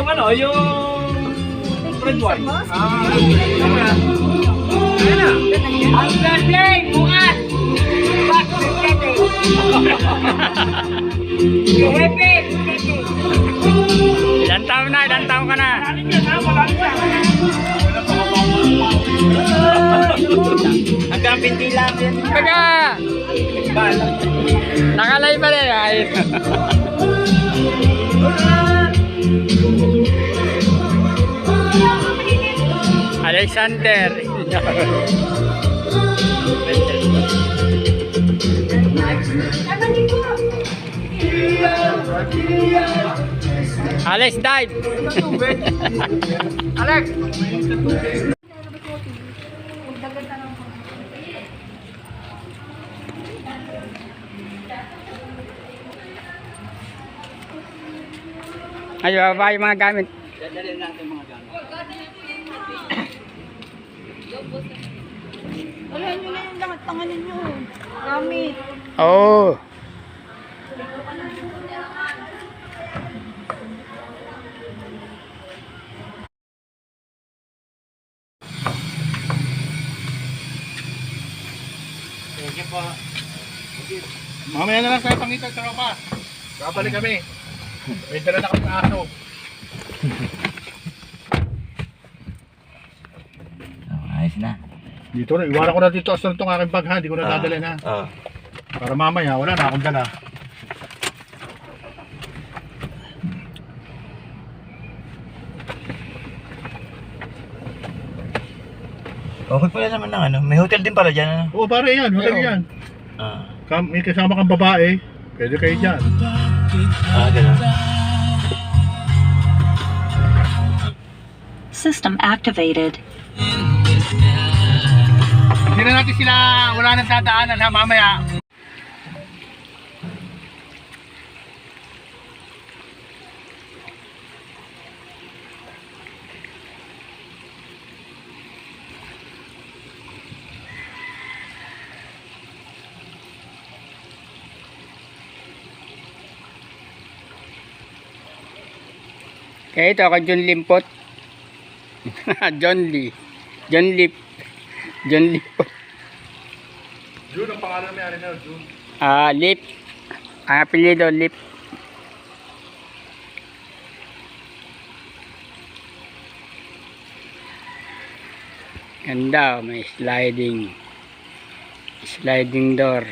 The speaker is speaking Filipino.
yung ano, yung red wine. Ah, ayun na. Ang birthday, bukas! Bago ng birthday. Happy! Ilan taon na? Ilan taon ka na? Malalim yan ha, malalim yan. Hanggang 20 lang yan. Taga! Nakalay pa rin. Ay. Alexander. Alex died. Alex! Ay, baba yung mga gamit. Dadalhin natin mga gamit. Wala nyo na yung lahat tanganin nyo. Gamit. Oh. Sige po. Mamaya na lang tayo pangita sa ropa. Babalik kami. May dala na kami ng aso. Ayos na. Dito na, iwanan ko na dito asa itong aking bag ha. Hindi ko na dadala na. Para mamaya, wala na akong dala. Okay pala naman ng ano. May hotel din pala dyan. Ano? Oo, pare yan. Hotel yan. May kasama kang babae. Pwede kayo dyan. Ganun. System activated. Hindi na natin sila, wala nang dadaanan ha, mamaya. Kaya ito ako John Limpot. John Lee. John Lip. John Limpot. June, ang pangalan may ari na, June. Lip. Ang apelyido Lip. Ganda, may sliding door.